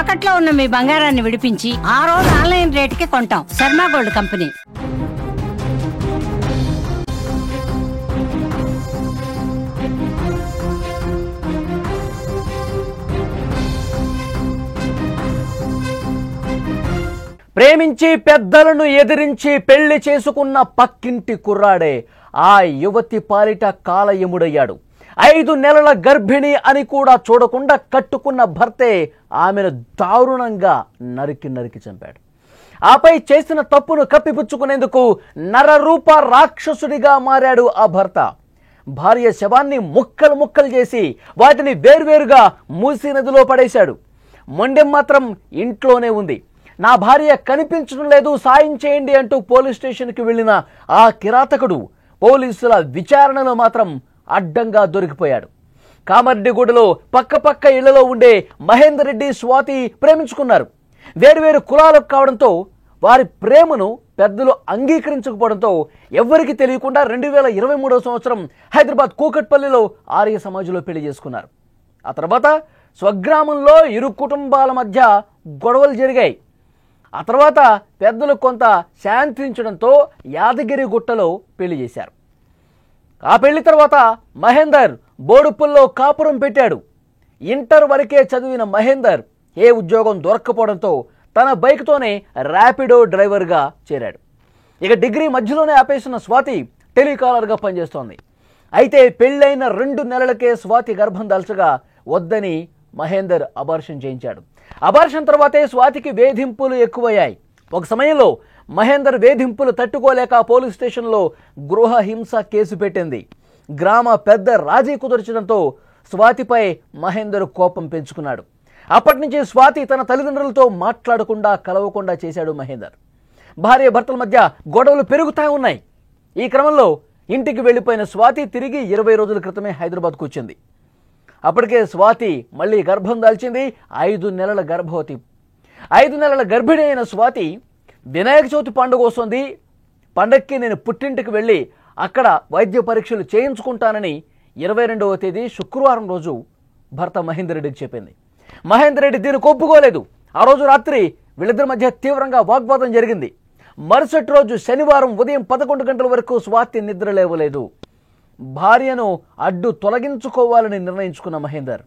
తాకట్లో ఉన్న మీ బంగారాన్ని విడిపించి ఆ రోజు ఆన్లైన్ రేటుకి కొంటాం. Sharma gold company. ప్రేమించి పెద్దలను ఎదిరించి పెళ్లి చేసుకున్న పక్కింటి కుర్రాడే ఆ యువతి పాలిట కాలయముడయ్యాడు. 5 నెలల గర్భిణి అని కూడా చూడకుండా కట్టుకున్న భర్తే ఆమెను దారుణంగా నరికి చంపాడు. ఆపై చేసిన తప్పును కప్పిపుచ్చుకునేందుకు నరరూప రాక్షసుడిగా మారాడు ఆ భర్త. భార్య శవాన్ని ముక్కలు చేసి వాటిని వేర్వేరుగా మూసీ నదిలో పడేశాడు. మొండెం మాత్రం ఇంట్లోనే ఉంది. నా భార్య కనిపించడం లేదు, సాయం చేయండి అంటూ పోలీస్ స్టేషన్కి వెళ్ళిన ఆ కిరాతకుడు పోలీసుల విచారణలో మాత్రం అడ్డంగా దొరికిపోయాడు. కామారెడ్డిగూడలో పక్క ఇళ్లలో ఉండే మహేందర్ రెడ్డి, స్వాతి ప్రేమించుకున్నారు. వేరువేరు కులాలకు కావడంతో వారి ప్రేమను పెద్దలు అంగీకరించకపోవడంతో ఎవ్వరికీ తెలియకుండా 2023 సంవత్సరం హైదరాబాద్ కూకట్పల్లిలో ఆర్య సమాజంలో పెళ్లి చేసుకున్నారు. ఆ తర్వాత స్వగ్రామంలో ఇరు కుటుంబాల మధ్య గొడవలు జరిగాయి. ఆ తర్వాత పెద్దలు కొంత శాంతించడంతో యాదగిరి గుట్టలో పెళ్లి చేశారు. ఆ పెళ్లి తర్వాత మహేందర్ బోడుపుల్లో కాపురం పెట్టాడు. ఇంటర్ వరకే చదివిన మహేందర్ ఏ ఉద్యోగం దొరక్కపోవడంతో తన బైక్తోనే ర్యాపిడో డ్రైవర్గా చేరాడు. ఇక డిగ్రీ మధ్యలోనే ఆపేసిన స్వాతి టెలికాలర్గా పనిచేస్తోంది. అయితే పెళ్ళైన 2 నెలలకే స్వాతి గర్భం దాల్చగా వద్దని మహేందర్ అబార్షన్ చేయించాడు. అబార్షన్ తర్వాతే స్వాతికి వేధింపులు ఎక్కువయ్యాయి. ఒక సమయంలో మహేందర్ వేధింపులు తట్టుకోలేక పోలీస్ స్టేషన్లో గృహ హింస కేసు పెట్టింది. గ్రామ పెద్ద రాజీ కుదర్చడంతో స్వాతిపై మహేందర్ కోపం పెంచుకున్నాడు. అప్పటి నుంచి స్వాతి తన తల్లిదండ్రులతో మాట్లాడకుండా కలవకుండా చేశాడు మహేందర్. భార్య భర్తల మధ్య గొడవలు పెరుగుతూ ఉన్నాయి. ఈ క్రమంలో ఇంటికి వెళ్ళిపోయిన స్వాతి తిరిగి 20 రోజుల క్రితమే హైదరాబాద్కు వచ్చింది. అప్పటికే స్వాతి మళ్ళీ గర్భం దాల్చింది. 5 నెలల గర్భవతి. 5 నెలల గర్భిణి అయిన స్వాతి వినాయక చవితి పండుగ వస్తుంది, పండగకి నేను పుట్టింటికి వెళ్ళి అక్కడ వైద్య పరీక్షలు చేయించుకుంటానని 22వ తేదీ శుక్రవారం రోజు భర్త మహేందర్ రెడ్డికి చెప్పింది. మహేందర్ రెడ్డి దీనికి ఒప్పుకోలేదు. ఆ రోజు రాత్రి వీళ్ళిద్దరి మధ్య తీవ్రంగా వాగ్వాదం జరిగింది. మరుసటి రోజు శనివారం ఉదయం 11 గంటల వరకు స్వాతి నిద్ర లేవలేదు. భార్యను అడ్డు తొలగించుకోవాలని నిర్ణయించుకున్న మహేందర్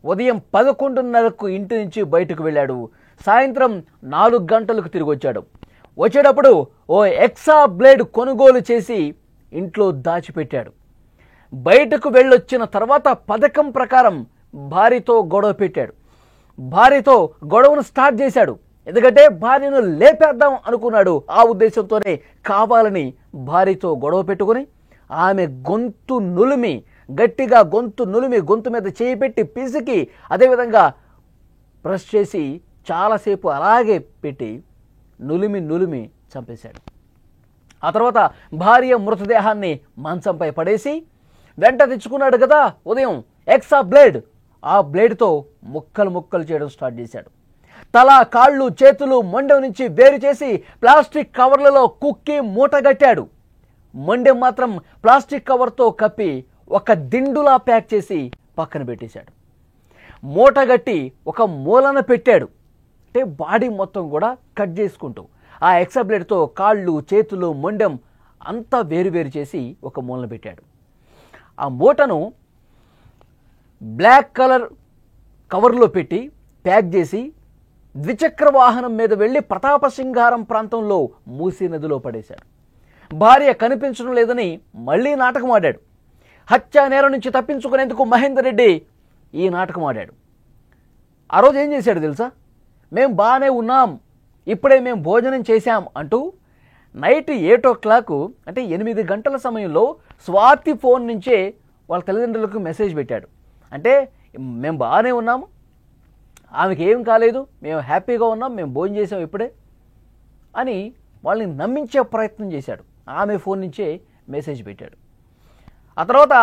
ఉదయం 11:30కు ఇంటి నుంచి బయటకు వెళ్ళాడు. సాయంత్రం 4 గంటలకు తిరిగి వచ్చాడు. వచ్చేటప్పుడు ఓ ఎక్సా బ్లేడ్ కొనుగోలు చేసి ఇంట్లో దాచిపెట్టాడు. బయటకు వెళ్ళొచ్చిన తర్వాత పథకం ప్రకారం భార్యతో గొడవ పెట్టాడు. భార్యతో గొడవను స్టార్ట్ చేశాడు. ఎందుకంటే భార్యను లేపేద్దాం అనుకున్నాడు. ఆ ఉద్దేశంతోనే కావాలని భార్యతో గొడవ పెట్టుకుని ఆమె గొంతు నులిమి, గట్టిగా గొంతు నులిమి, గొంతు మీద చేయి పెట్టి పిసికి అదేవిధంగా ప్రెస్ చేసి చాలాసేపు అలాగే పెట్టి నులిమి చంపేశాడు. ఆ తర్వాత భార్య మృతదేహాన్ని మంచంపై పడేసి వెంట తెచ్చుకున్నాడు కదా ఉదయం ఎక్సా బ్లేడ్, ఆ బ్లేడ్తో ముక్కలు చేయడం స్టార్ట్ చేశాడు. తల, కాళ్ళు, చేతులు మొండెం నుంచి వేరు చేసి ప్లాస్టిక్ కవర్లలో కుక్కి మూటగట్టాడు. మొండెం మాత్రం ప్లాస్టిక్ కవర్తో కప్పి ఒక దిండులా ప్యాక్ చేసి పక్కన పెట్టేశాడు. మూటగట్టి ఒక మూలన పెట్టాడు. అంటే బాడీ మొత్తం కూడా కట్ చేసుకుంటూ ఆ ఎక్సా బ్లేడ్తో కాళ్ళు, చేతులు, మొండెం అంతా వేరు చేసి ఒక మూలన పెట్టాడు. ఆ మూటను బ్లాక్ కలర్ కవర్లో పెట్టి ప్యాక్ చేసి ద్విచక్ర వాహనం మీద వెళ్ళి ప్రతాపసింగారం ప్రాంతంలో మూసీ నదిలో పడేశాడు. భార్య కనిపించడం లేదని మళ్ళీ నాటకం ఆడాడు. హత్యా నేరం నుంచి తప్పించుకునేందుకు మహేందర్ రెడ్డి ఈ నాటకం ఆడాడు. ఆ రోజు ఏం చేశాడు తెలుసా? మేము బాగానే ఉన్నాం, ఇప్పుడే మేము భోజనం చేశాం అంటూ నైట్ 8 o'clock అంటే 8 గంటల సమయంలో స్వాతి ఫోన్ నుంచే వాళ్ళ తల్లిదండ్రులకు మెసేజ్ పెట్టాడు. అంటే మేము బాగానే ఉన్నాము, ఆమెకి ఏం కాలేదు, మేము హ్యాపీగా ఉన్నాం, మేము భోజనం చేసాం ఇప్పుడే అని వాళ్ళని నమ్మించే ప్రయత్నం చేశాడు. ఆమె ఫోన్ నుంచే మెసేజ్ పెట్టాడు. ఆ తర్వాత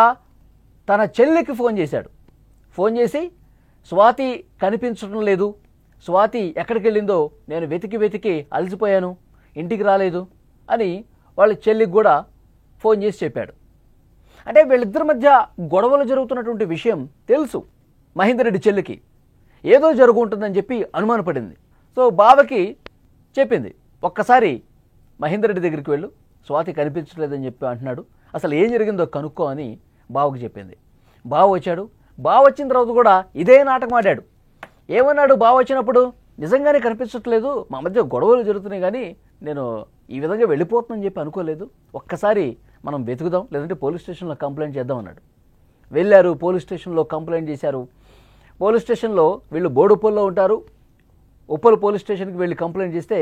తన చెల్లికి ఫోన్ చేశాడు. ఫోన్ చేసి స్వాతి కనిపించడం లేదు, స్వాతి ఎక్కడికి వెళ్ళిందో నేను వెతికి అలసిపోయాను, ఇంటికి రాలేదు అని వాళ్ళ చెల్లికి కూడా ఫోన్ చేసి చెప్పాడు. అంటే వీళ్ళిద్దరి మధ్య గొడవలు జరుగుతున్నటువంటి విషయం తెలుసు మహేందర్ రెడ్డి చెల్లికి. ఏదో జరుగుంటుందని చెప్పి అనుమానపడింది. సో బావకి చెప్పింది, ఒక్కసారి మహేందర్ రెడ్డి దగ్గరికి వెళ్ళు, స్వాతి కనిపించలేదని చెప్పి అంటున్నాడు, అసలు ఏం జరిగిందో కనుక్కో అని బావకు చెప్పింది. బావ వచ్చాడు. బావ వచ్చిన తర్వాత కూడా ఇదే నాటకం ఆడాడు. ఏమన్నాడు బావ వచ్చినప్పుడు? నిజంగానే కనిపించట్లేదు, మా మధ్య గొడవలు జరుగుతున్నాయి, కానీ నేను ఈ విధంగా వెళ్ళిపోతుందని చెప్పి అనుకోలేదు, ఒక్కసారి మనం వెతుకుదాం, లేదంటే పోలీస్ స్టేషన్లో కంప్లైంట్ చేద్దాం అన్నాడు. వెళ్ళారు, పోలీస్ స్టేషన్లో కంప్లైంట్ చేశారు. పోలీస్ స్టేషన్లో వీళ్ళు బోడుపల్లిలో ఉంటారు. ఉప్పల్ పోలీస్ స్టేషన్కి వెళ్ళి కంప్లైంట్ చేస్తే,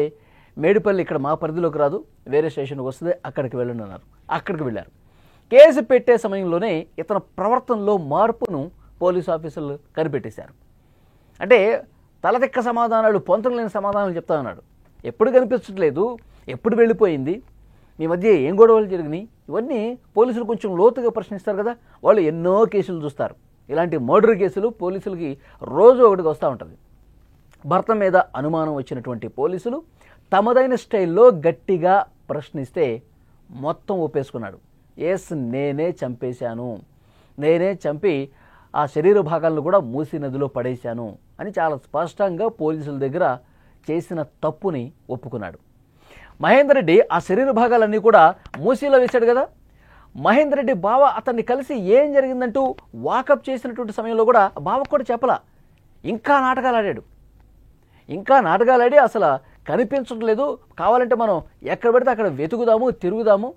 మేడిపల్లి ఇక్కడ మా పరిధిలోకి రాదు, వేరే స్టేషన్కి వస్తుంది, అక్కడికి వెళ్ళండి అన్నారు. అక్కడికి వెళ్ళారు. కేసు పెట్టే సమయంలోనే ఇతని ప్రవర్తనలో మార్పును పోలీస్ ఆఫీసర్లు కనిపెట్టేశారు. అంటే తలతిక్క సమాధానాలు, పొంతలు లేని సమాధానాలు చెప్తా ఉన్నాడు. ఎప్పుడు కనిపించట్లేదు, ఎప్పుడు వెళ్ళిపోయింది, మీ మధ్య ఏం గొడవలు జరిగినాయి, ఇవన్నీ పోలీసులు కొంచెం లోతుగా ప్రశ్నిస్తారు కదా. వాళ్ళు ఎన్నో కేసులు చూస్తారు. ఇలాంటి మర్డర్ కేసులు పోలీసులకి రోజు ఒకటికి వస్తూ ఉంటుంది. భర్త మీద అనుమానం వచ్చినటువంటి పోలీసులు తమదైన స్టైల్లో గట్టిగా ప్రశ్నిస్తే మొత్తం ఒప్పేసుకున్నాడు. ఎస్, నేనే చంపేశాను, నేనే చంపి ఆ శరీర భాగాలను కూడా మూసీ నదిలో పడేశాను అని చాలా స్పష్టంగా పోలీసుల దగ్గర చేసిన తప్పుని ఒప్పుకున్నాడు. మహేందర్ రెడ్డి ఆ శరీర భాగాలన్నీ కూడా మూసీలో వేశాడు కదా. మహేందర్ రెడ్డి బావ అతన్ని కలిసి ఏం జరిగిందంటూ వాకప్ చేసినటువంటి సమయంలో కూడా బావకు కూడా చెప్పలా. ఇంకా నాటకాలు ఆడి అసలు కనిపించట్లేదు, కావాలంటే మనం ఎక్కడ పడితే అక్కడ వెతుకుదాము, తిరుగుదాము,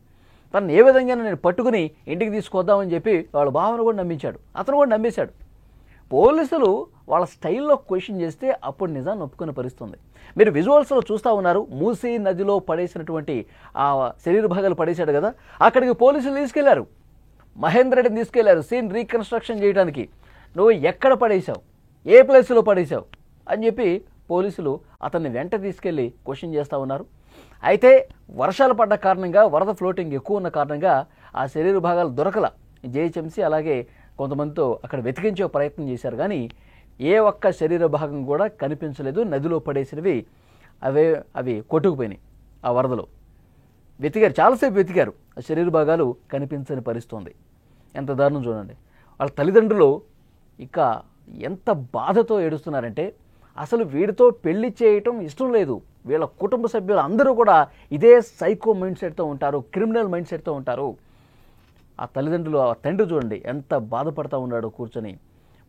తను ఏ విధంగా నేను పట్టుకుని ఇంటికి తీసుకొద్దామని చెప్పి వాళ్ళ బావను కూడా నమ్మించాడు. అతను కూడా నమ్మేశాడు. పోలీసులు వాళ్ళ స్టైల్లో క్వశ్చన్ చేస్తే అప్పుడు నిజాన్ని ఒప్పుకునే పరిస్థితుంది. మీరు విజువల్స్లో చూస్తూ ఉన్నారు, మూసీ నదిలో పడేసినటువంటి ఆ శరీర భాగాలు పడేశాడు కదా, అక్కడికి పోలీసులు తీసుకెళ్లారు. మహేందర్ రెడ్డిని తీసుకెళ్లారు సీన్ రీకన్స్ట్రక్షన్ చేయడానికి. నువ్వు ఎక్కడ పడేశావు, ఏ ప్లేస్లో పడేశావు అని చెప్పి పోలీసులు అతన్ని వెంట తీసుకెళ్లి క్వశ్చన్ చేస్తూ ఉన్నారు. అయితే వర్షాలు పడ్డ కారణంగా, వరద ఫ్లోటింగ్ ఎక్కువ ఉన్న కారణంగా ఆ శరీర భాగాలు దొరకల. జేహెచ్ఎంసీ అలాగే కొంతమందితో అక్కడ వెతికించే ప్రయత్నం చేశారు, కానీ ఏ ఒక్క శరీర భాగం కూడా కనిపించలేదు. నదిలో పడేసినవి అవి కొట్టుకుపోయినాయి ఆ వరదలో. వెతికారు, చాలాసేపు వెతికారు, ఆ శరీర భాగాలు కనిపించని పరిస్థితుంది. ఎంత దారుణం చూడండి. వాళ్ళ తల్లిదండ్రులు ఇక ఎంత బాధతో ఏడుస్తున్నారంటే, అసలు వీడితో పెళ్లి చేయటం ఇష్టం లేదు. వీళ్ళ కుటుంబ సభ్యులు అందరూ కూడా ఇదే సైకో మైండ్ సెట్తో ఉంటారు, క్రిమినల్ మైండ్ సెట్తో ఉంటారు. ఆ తల్లిదండ్రులు, ఆ తండ్రి చూడండి ఎంత బాధపడతా ఉన్నాడో కూర్చొని.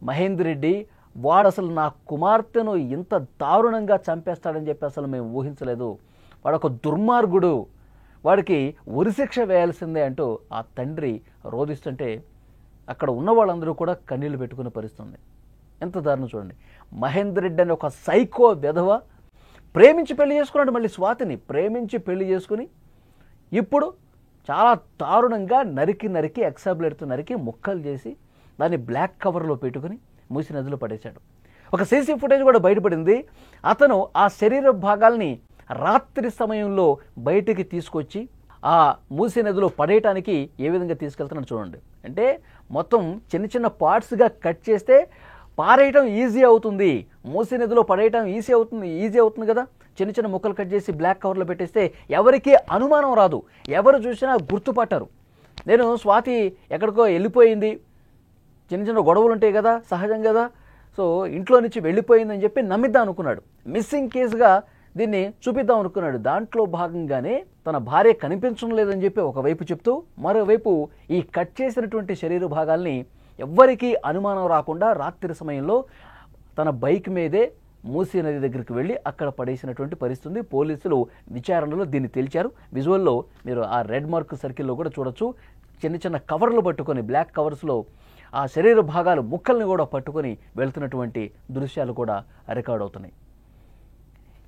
మహేందర్ రెడ్డి వాడు అసలు నా కుమార్తెను ఇంత దారుణంగా చంపేస్తాడని చెప్పి అసలు మేము ఊహించలేదు, వాడు ఒక దుర్మార్గుడు, వాడికి ఉరిశిక్ష వేయాల్సిందే అంటూ ఆ తండ్రి రోధిస్తుంటే అక్కడ ఉన్న వాళ్ళందరూ కూడా కన్నీళ్లు పెట్టుకునే పరిస్థితుంది. ఎంత దారుణం చూడండి. మహేందర్ రెడ్డి అనే ఒక సైకో వెధవ ప్రేమించి పెళ్లి చేసుకున్నాడు. మళ్ళీ స్వాతిని ప్రేమించి పెళ్లి చేసుకుని ఇప్పుడు చాలా దారుణంగా నరికి ఎక్సాబ్లేట్తో నరికి ముక్కలు చేసి దాన్ని బ్లాక్ కవర్లో పెట్టుకుని మూసి నదిలో పడేశాడు. ఒక సీసీ ఫుటేజ్ కూడా బయటపడింది. అతను ఆ శరీర భాగాల్ని రాత్రి సమయంలో బయటికి తీసుకొచ్చి ఆ మూసి నదిలో పడేయటానికి ఏ విధంగా తీసుకెళ్తున్నాడు చూడండి. అంటే మొత్తం చిన్న చిన్న పార్ట్స్గా కట్ చేస్తే పారేయటం ఈజీ అవుతుంది, మూసీ నదిలో పడేయటం ఈజీ అవుతుంది కదా. చిన్న చిన్న ముక్కలు కట్ చేసి బ్లాక్ కవర్లో పెట్టేస్తే ఎవరికీ అనుమానం రాదు, ఎవరు చూసినా గుర్తుపట్టారు. నేను స్వాతి ఎక్కడికో వెళ్ళిపోయింది, చిన్న చిన్న గొడవలు ఉంటాయి కదా సహజం కదా, సో ఇంట్లో నుంచి వెళ్ళిపోయిందని చెప్పి నమ్మిద్దాం అనుకున్నాడు. మిస్సింగ్ కేసుగా దీన్ని చూపిద్దాం అనుకున్నాడు. దాంట్లో భాగంగానే తన భార్య కనిపించడం లేదని చెప్పి ఒకవైపు చెప్తూ, మరోవైపు ఈ కట్ చేసినటువంటి శరీర భాగాల్ని ఎవ్వరికీ అనుమానం రాకుండా రాత్రి సమయంలో తన బైక్ మీదే మూసీ నది దగ్గరికి వెళ్ళి అక్కడ పడేసినటువంటి పరిస్థితి. పోలీసులు విచారణలో దీన్ని తేల్చారు. విజువల్లో మీరు ఆ రెడ్ మార్క్ సర్కిల్లో కూడా చూడొచ్చు. చిన్న చిన్న కవర్లు పట్టుకొని, బ్లాక్ కవర్స్లో ఆ శరీర భాగాలు ముక్కల్ని కూడా పట్టుకొని వెళ్తున్నటువంటి దృశ్యాలు కూడా రికార్డ్ అవుతున్నాయి.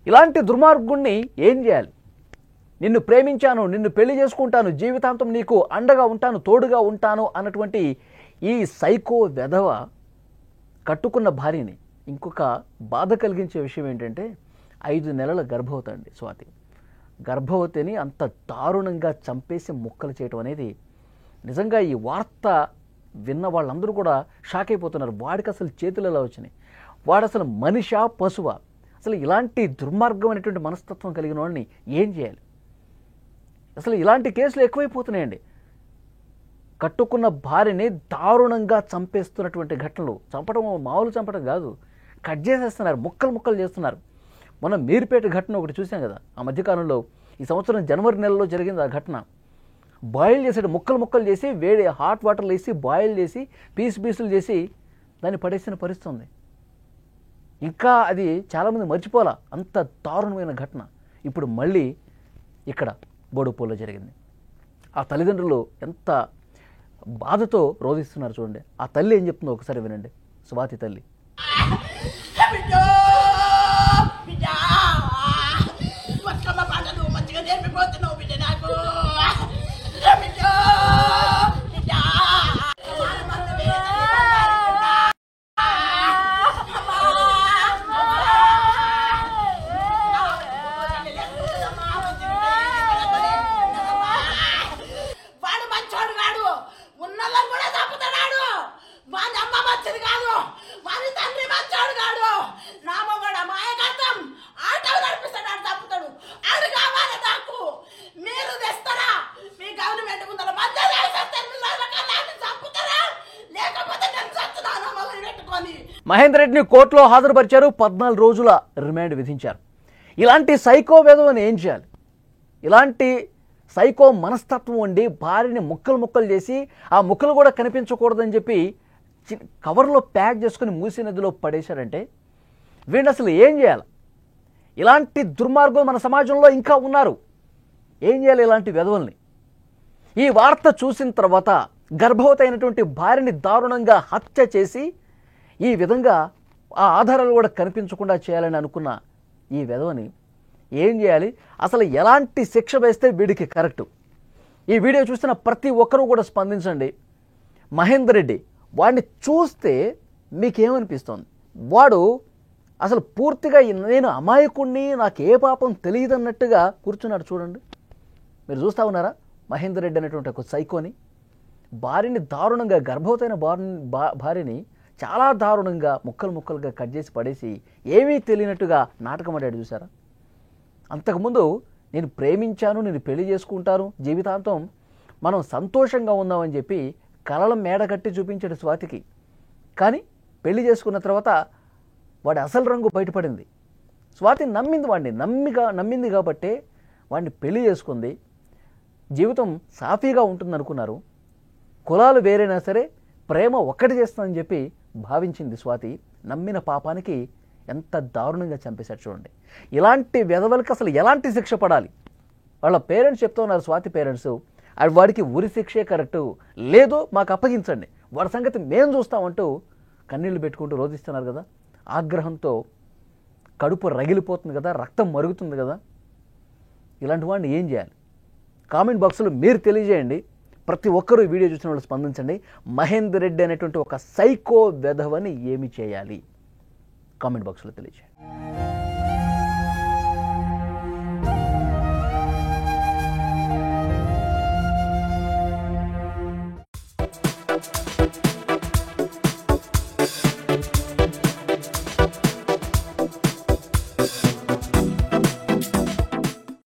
ఇలాంటి దుర్మార్గుణ్ణి ఏం చేయాలి? నిన్ను ప్రేమించాను, నిన్ను పెళ్లి చేసుకుంటాను, జీవితాంతం నీకు అండగా ఉంటాను, తోడుగా ఉంటాను అన్నటువంటి ఈ సైకో వెధవ కట్టుకున్న భార్యని, ఇంకొక బాధ కలిగించే విషయం ఏంటంటే 5 నెలల గర్భవతి అండి స్వాతి. గర్భవతిని అంత దారుణంగా చంపేసి ముక్కలు చేయటం అనేది నిజంగా ఈ వార్త విన్న వాళ్ళందరూ కూడా షాక్ అయిపోతున్నారు. వాడికి అసలు చేతులు ఎలా వచ్చినాయి? వాడు అసలు మనిషా పశువా? అసలు ఇలాంటి దుర్మార్గమైనటువంటి మనస్తత్వం కలిగిన వాడిని ఏం చేయాలి? అసలు ఇలాంటి కేసులు ఎక్కువైపోతున్నాయండి. కట్టుకున్న భార్యని దారుణంగా చంపేస్తున్నటువంటి ఘటనలు. చంపడం మామూలు చంపడం కాదు, కట్ చేసేస్తున్నారు, ముక్కలు ముక్కలు చేస్తున్నారు. మనం మీరుపేట ఘటన ఒకటి చూసాం కదా ఆ మధ్యకాలంలో, ఈ సంవత్సరం జనవరి నెలలో జరిగింది ఆ ఘటన. బాయిల్ చేసాడు, ముక్కలు ముక్కలు చేసి వేడి హాట్ వాటర్లో వేసి బాయిల్ చేసి పీసులు చేసి దాన్ని పడేసిన పరిస్థితి ఉంది. ఇంకా అది చాలామంది మర్చిపోలా, అంత దారుణమైన ఘటన ఇప్పుడు మళ్ళీ ఇక్కడ బోడుపూల్లో జరిగింది. ఆ తల్లిదండ్రులు ఎంత బాధతో రోధిస్తున్నారు చూడండి. ఆ తల్లి ఏం చెప్తుందో ఒకసారి వినండి. స్వాతి తల్లి. మహేందర్ రెడ్డిని కోర్టులో హాజరుపరిచారు, 14 రోజుల రిమాండ్ విధించారు. ఇలాంటి సైకో వెధవని ఏం చేయాలి? ఇలాంటి సైకో మనస్తత్వం ఉండి భార్యని ముక్కలు ముక్కలు చేసి ఆ ముక్కలు కూడా కనిపించకూడదని చెప్పి కవర్లో ప్యాక్ చేసుకుని మూసీ నదిలో పడేశారంటే వీడిని అసలు ఏం చేయాలి? ఇలాంటి దుర్మార్గులు మన సమాజంలో ఇంకా ఉన్నారు. ఏం చేయాలి ఇలాంటి వెధవల్ని? ఈ వార్త చూసిన తర్వాత గర్భవతి అయినటువంటి భార్యని దారుణంగా హత్య చేసి ఈ విధంగా ఆ ఆధారాలు కూడా కనిపించకుండా చేయాలని అనుకున్న ఈ వెధవని ఏం చేయాలి? అసలు ఎలాంటి శిక్ష వేస్తే వీడికి కరెక్టు? ఈ వీడియో చూస్తున్న ప్రతి ఒక్కరూ కూడా స్పందించండి. మహేందర్ రెడ్డి వాడిని చూస్తే మీకేమనిపిస్తోంది? వాడు అసలు పూర్తిగా నేను అమాయకుణ్ణి, నాకు ఏ పాపం తెలియదన్నట్టుగా కూర్చున్నాడు చూడండి. మీరు చూస్తూ ఉన్నారా? మహేందర్ రెడ్డి అనేటువంటి ఒక సైకోని భార్యని దారుణంగా, గర్భవతైన భార్యని చాలా దారుణంగా ముక్కలు ముక్కలుగా కట్ చేసి పడేసి ఏమీ తెలియనట్టుగా నాటకం ఆడాడు చూసారా? అంతకుముందు నేను ప్రేమించాను, నేను పెళ్లి చేసుకుంటాను, జీవితాంతం మనం సంతోషంగా ఉందామని చెప్పి కలల మేడ కట్టి చూపించాడు స్వాతికి. కానీ పెళ్లి చేసుకున్న తర్వాత వాడి అసలు రంగు బయటపడింది. స్వాతి నమ్మింది కాబట్టే వాడిని పెళ్లి చేసుకుంది. జీవితం సాఫీగా ఉంటుందనుకున్నారు. కులాలు వేరైనా సరే ప్రేమ ఒక్కటి చేస్తుందని చెప్పి భావించింది స్వాతి. నమ్మిన పాపానికి ఎంత దారుణంగా చంపేశారు చూడండి. ఇలాంటి వెధవలకి అసలు ఎలాంటి శిక్ష పడాలి? వాళ్ళ పేరెంట్స్ చెప్తూ ఉన్నారు, స్వాతి పేరెంట్స్, వాడికి ఉరి శిక్షే కరెక్టు, లేదు మాకు అప్పగించండి, వాడి సంగతి మేము చూస్తామంటూ కన్నీళ్లు పెట్టుకుంటూ రోధిస్తున్నారు కదా. ఆగ్రహంతో కడుపు రగిలిపోతుంది కదా, రక్తం మరుగుతుంది కదా. ఇలాంటి వాడిని ఏం చేయాలి? కామెంట్ బాక్స్లో మీరు తెలియజేయండి. ప్రతి ఒక్కరూ ఈ వీడియో చూసిన వాళ్ళు స్పందించండి. మహేందర్ రెడ్డి అనేటువంటి ఒక సైకో వెధవని ఏమి చేయాలి? కామెంట్ బాక్స్లో తెలియజేయండి.